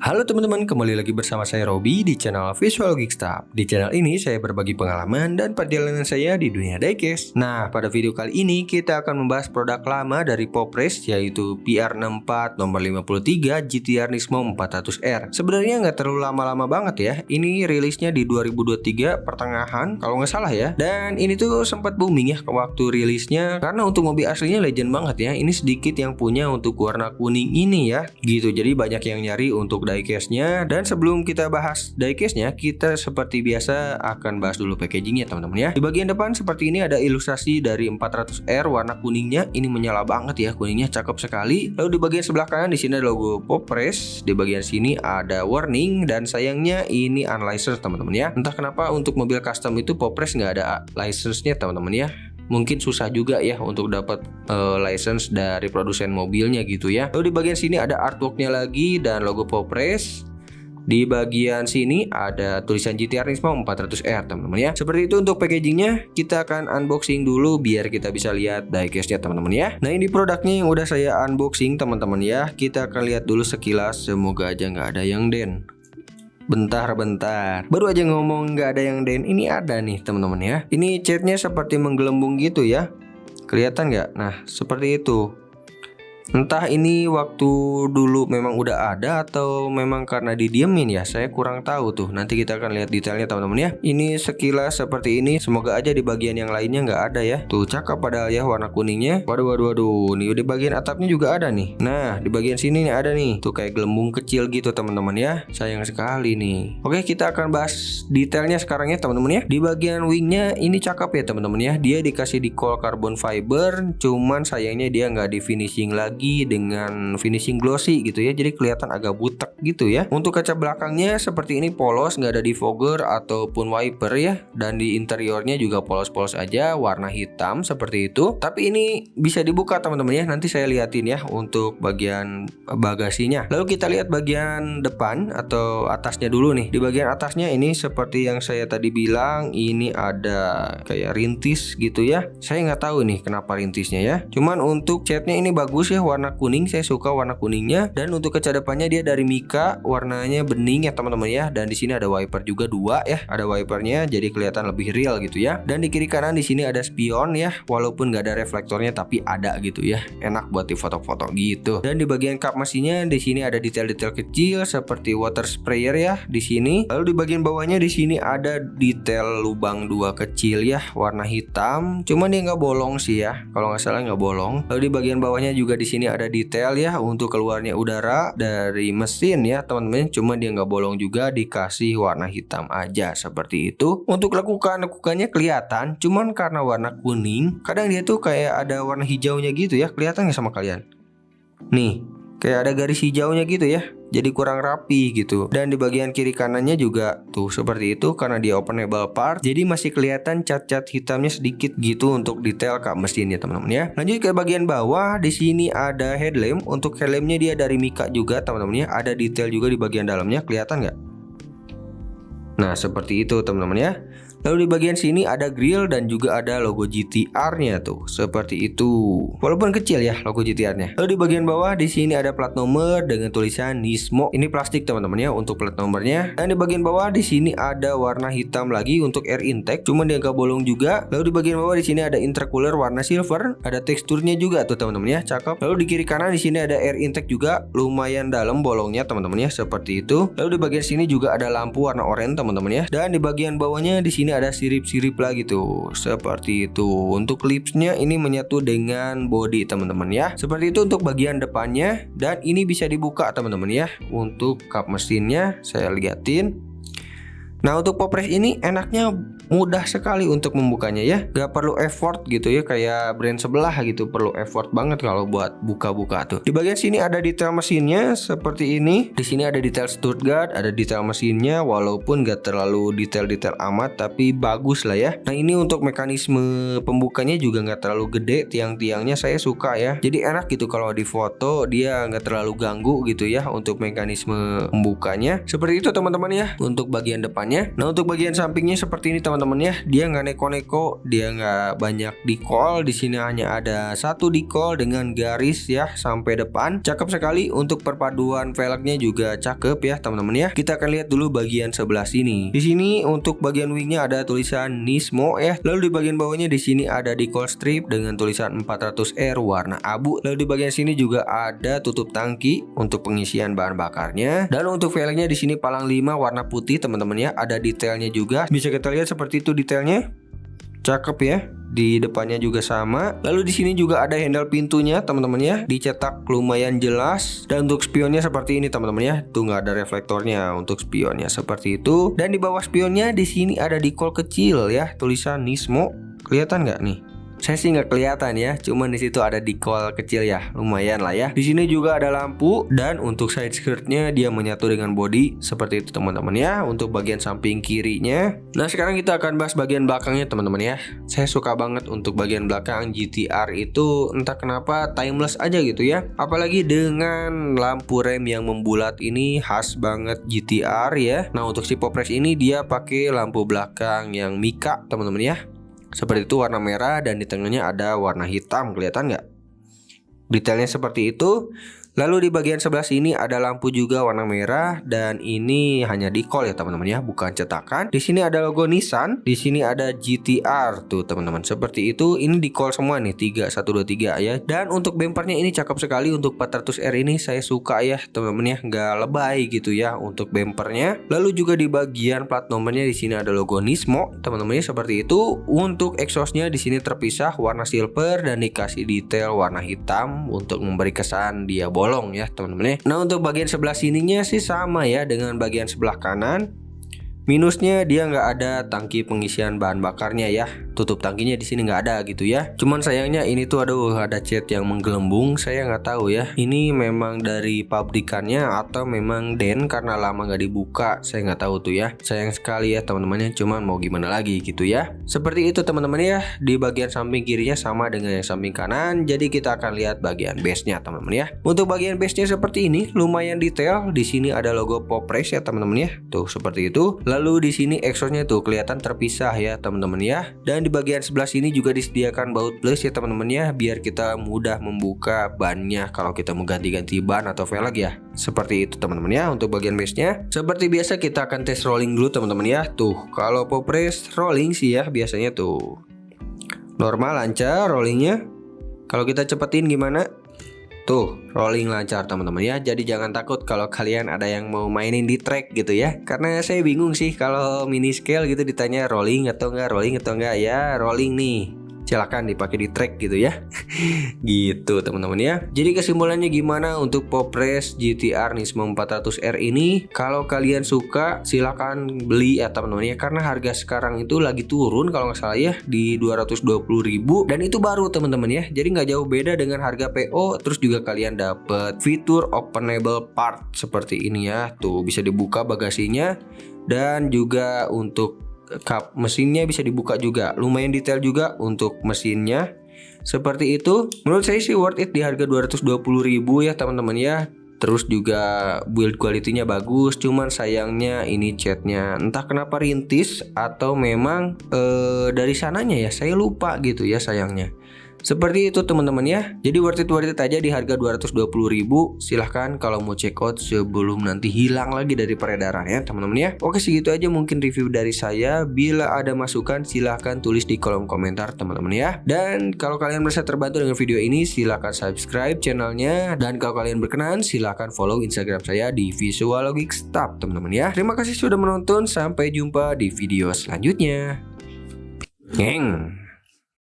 Halo teman-teman, kembali lagi bersama saya Robi di channel Visual Geek Stuff. Di channel ini saya berbagi pengalaman dan perjalanan saya di dunia diecast. Nah, pada video kali ini kita akan membahas produk lama dari Popress, yaitu PR64 nomor 53 GTR Nismo 400R. Sebenarnya nggak terlalu lama-lama banget ya. Ini rilisnya di 2023 pertengahan kalau nggak salah ya. Dan ini tuh sempat booming ya ke waktu rilisnya, karena untuk mobil aslinya legend banget ya. Ini sedikit yang punya untuk warna kuning ini ya, gitu. Jadi banyak yang nyari untuk diecast-nya. Dan sebelum kita bahas diecast-nya, kita seperti biasa akan bahas dulu packaging-nya teman-teman ya. Di bagian depan seperti ini ada ilustrasi dari 400R warna kuningnya. Ini menyala banget ya, kuningnya cakep sekali. Lalu di bagian sebelah kanan di sini ada logo Popress. Di bagian sini ada warning, dan sayangnya ini unlicensed teman-teman ya. Entah kenapa untuk mobil custom itu Popress nggak ada license-nya teman-teman ya. Mungkin susah juga ya untuk dapat license dari produsen mobilnya gitu ya. Lalu di bagian sini ada artworknya lagi dan logo Popress. Di bagian sini ada tulisan GTR Nismo 400R teman-teman ya. Seperti itu untuk packagingnya. Kita akan unboxing dulu biar kita bisa lihat diecast-nya teman-teman ya. Nah, ini produknya yang udah saya unboxing teman-teman ya. Kita akan lihat dulu sekilas, semoga aja nggak ada yang den. Bentar, baru aja ngomong nggak ada yang den, ini ada nih teman-teman ya. Ini catnya seperti menggelembung gitu ya, kelihatan nggak? Nah, seperti itu. Entah ini waktu dulu memang udah ada atau memang karena didiemin ya, saya kurang tahu tuh. Nanti kita akan lihat detailnya teman-teman ya. Ini sekilas seperti ini, semoga aja di bagian yang lainnya nggak ada ya. Tuh cakep padahal ya warna kuningnya. Waduh. Nih di bagian atapnya juga ada nih. Nah di bagian sini nih ada nih, tuh kayak gelembung kecil gitu teman-teman ya. Sayang sekali nih. Oke, kita akan bahas detailnya sekarang ya teman-teman ya. Di bagian wingnya ini cakep ya teman-teman ya. Dia dikasih decal carbon fiber, cuman sayangnya dia nggak di finishing lagi dengan finishing glossy gitu ya, jadi kelihatan agak butek gitu ya. Untuk kaca belakangnya seperti ini polos, nggak ada defogger ataupun wiper ya, dan di interiornya juga polos-polos aja, warna hitam seperti itu. Tapi ini bisa dibuka teman-teman ya, nanti saya liatin ya untuk bagian bagasinya. Lalu kita lihat bagian depan atau atasnya dulu nih. Di bagian atasnya ini seperti yang saya tadi bilang, ini ada kayak rintis gitu ya. Saya nggak tahu nih kenapa rintisnya ya, cuman untuk catnya ini bagus ya, warna kuning, saya suka warna kuningnya. Dan untuk kaca depannya dia dari Mika, warnanya bening ya teman-teman ya. Dan di sini ada wiper juga dua ya, ada wipernya jadi kelihatan lebih real gitu ya. Dan di kiri kanan di sini ada spion ya, walaupun nggak ada reflektornya tapi ada gitu ya, enak buat di foto-foto gitu. Dan di bagian kap mesinnya di sini ada detail-detail kecil seperti water sprayer ya di sini. Lalu di bagian bawahnya di sini ada detail lubang dua kecil ya, warna hitam, cuman dia nggak bolong sih ya, kalau nggak salah nggak bolong. Lalu di bagian bawahnya juga di sini ada detail ya untuk keluarnya udara dari mesin ya teman-teman, cuma dia nggak bolong juga, dikasih warna hitam aja seperti itu. Untuk lekukannya kelihatan, cuman karena warna kuning kadang dia tuh kayak ada warna hijaunya gitu ya, kelihatan nggak sama kalian? Nih kayak ada garis hijaunya gitu ya, jadi kurang rapi gitu. Dan di bagian kiri kanannya juga tuh seperti itu, karena dia openable part, jadi masih kelihatan cat-cat hitamnya sedikit gitu untuk detail kap mesinnya teman-teman ya. Lanjut ke bagian bawah, di sini ada headlamp. Untuk headlampnya dia dari Mika juga teman-teman ya, ada detail juga di bagian dalamnya, kelihatan nggak? Nah seperti itu teman-teman ya. Lalu di bagian sini ada grill dan juga ada logo GTR-nya tuh, seperti itu. Walaupun kecil ya logo GTR-nya. Lalu di bagian bawah di sini ada plat nomor dengan tulisan Nismo. Ini plastik teman-teman ya untuk plat nomornya. Dan di bagian bawah di sini ada warna hitam lagi untuk air intake, cuman dia nggak bolong juga. Lalu di bagian bawah di sini ada intercooler warna silver, ada teksturnya juga tuh teman-teman ya, cakep. Lalu di kiri kanan di sini ada air intake juga, lumayan dalam bolongnya teman-teman ya, seperti itu. Lalu di bagian sini juga ada lampu warna oranye teman-teman ya. Dan di bagian bawahnya di sini ada sirip-sirip lagi tuh, seperti itu. Untuk klipsnya ini menyatu dengan body teman-teman ya, seperti itu untuk bagian depannya. Dan ini bisa dibuka teman-teman ya. Untuk kap mesinnya saya liatin. Nah untuk Popress ini enaknya mudah sekali untuk membukanya ya, gak perlu effort gitu ya, kayak brand sebelah gitu perlu effort banget kalau buat buka-buka tuh. Di bagian sini ada detail mesinnya seperti ini. Di sini ada detail Stuttgart, ada detail mesinnya, walaupun gak terlalu detail-detail amat tapi bagus lah ya. Nah ini untuk mekanisme pembukanya juga gak terlalu gede, tiang-tiangnya saya suka ya, jadi enak gitu kalau di foto, dia gak terlalu ganggu gitu ya untuk mekanisme pembukanya. Seperti itu teman-teman ya untuk bagian depan depannya. Nah untuk bagian sampingnya seperti ini teman-teman ya, dia nggak neko-neko, dia nggak banyak decol. Di sini hanya ada satu decol dengan garis ya sampai depan. Cakep sekali. Untuk perpaduan velgnya juga cakep ya teman-teman ya. Kita akan lihat dulu bagian sebelah sini. Di sini untuk bagian wingnya ada tulisan Nismo ya. Lalu di bagian bawahnya di sini ada decol strip dengan tulisan 400R warna abu. Lalu di bagian sini juga ada tutup tangki untuk pengisian bahan bakarnya. Dan untuk velgnya di sini palang 5 warna putih teman-teman ya. Ada detailnya juga. Bisa kita lihat seperti itu detailnya. Cakep ya. Di depannya juga sama. Lalu di sini juga ada handle pintunya teman-teman ya. Dicetak lumayan jelas. Dan untuk spionnya seperti ini teman-teman ya. Tuh nggak ada reflektornya untuk spionnya seperti itu. Dan di bawah spionnya di sini ada decol kecil ya. Tulisan Nismo. Kelihatan nggak nih? Saya sih nggak kelihatan ya, cuman di situ ada decol kecil ya, lumayan lah ya. Di sini juga ada lampu dan untuk side skirtnya dia menyatu dengan body seperti itu teman-teman ya. Untuk bagian samping kirinya. Nah sekarang kita akan bahas bagian belakangnya teman-teman ya. Saya suka banget untuk bagian belakang GT-R itu, entah kenapa timeless aja gitu ya. Apalagi dengan lampu rem yang membulat ini khas banget GT-R ya. Nah untuk si Popress ini dia pakai lampu belakang yang Mika teman-teman ya. Seperti itu warna merah dan di tengahnya ada warna hitam, kelihatan nggak? Detailnya seperti itu. Lalu di bagian sebelah sini ada lampu juga warna merah dan ini hanya decol ya teman-teman ya, bukan cetakan. Di sini ada logo Nissan, di sini ada GT-R tuh teman-teman. Seperti itu, ini decol semua nih 3123 ya. Dan untuk bempernya ini cakep sekali untuk 400R ini saya suka ya teman-teman ya, nggak lebay gitu ya untuk bempernya. Lalu juga di bagian plat nomornya di sini ada logo Nismo teman-teman ya seperti itu. Untuk exhaustnya di sini terpisah warna silver dan dikasih detail warna hitam untuk memberi kesan dia bolong ya teman-teman ya. Nah untuk bagian sebelah sininya sih sama ya dengan bagian sebelah kanan. Minusnya dia nggak ada tangki pengisian bahan bakarnya ya. Tutup tangkinya di sini nggak ada gitu ya. Cuman sayangnya ini tuh aduh ada cat yang menggelembung. Saya nggak tahu ya. Ini memang dari pabrikannya atau memang den karena lama nggak dibuka. Saya nggak tahu tuh ya. Sayang sekali ya teman-temannya. Cuman mau gimana lagi gitu ya. Seperti itu teman-teman ya. Di bagian samping kirinya sama dengan yang samping kanan. Jadi kita akan lihat bagian base-nya teman-teman ya. Untuk bagian base-nya seperti ini, lumayan detail. Di sini ada logo Popress ya teman-teman ya. Tuh seperti itu. Lalu di sini exhaustnya tuh kelihatan terpisah ya teman-teman ya. Dan di bagian sebelah sini juga disediakan baut plus ya teman-teman ya, biar kita mudah membuka bannya kalau kita mau ganti-ganti ban atau velg ya. Seperti itu teman-teman ya untuk bagian base-nya. Seperti biasa kita akan tes rolling dulu teman-teman ya. Tuh kalau Popress rolling sih ya biasanya tuh normal lancar rollingnya. Kalau kita cepetin gimana? Tuh, rolling lancar teman-teman ya. Jadi jangan takut kalau kalian ada yang mau mainin di track gitu ya. Karena saya bingung sih kalau mini scale gitu ditanya rolling atau enggak ya. Rolling nih. Silakan dipakai di track gitu ya. Gitu teman-teman ya. Jadi kesimpulannya gimana untuk Popress GT-R Nismo 400R ini? Kalau kalian suka silakan beli ya teman-teman ya. Karena harga sekarang itu lagi turun kalau nggak salah ya di 220.000 dan itu baru teman-teman ya. Jadi nggak jauh beda dengan harga PO. Terus juga kalian dapat fitur openable part seperti ini ya. Tuh bisa dibuka bagasinya dan juga untuk kap mesinnya bisa dibuka juga. Lumayan detail juga untuk mesinnya. Seperti itu. Menurut saya sih worth it di harga 220.000 ya teman-teman ya. Terus juga build quality-nya bagus. Cuman sayangnya ini catnya entah kenapa rintis atau memang dari sananya ya saya lupa gitu ya sayangnya. Seperti itu teman-teman ya. Jadi worth it aja di harga 220.000. Silahkan kalau mau check out sebelum nanti hilang lagi dari peredaran ya teman-teman ya. Oke segitu aja mungkin review dari saya. Bila ada masukan silahkan tulis di kolom komentar teman-teman ya. Dan kalau kalian merasa terbantu dengan video ini silahkan subscribe channelnya. Dan kalau kalian berkenan silahkan follow Instagram saya di Visualogicstap teman-teman ya. Terima kasih sudah menonton. Sampai jumpa di video selanjutnya. Ngeng.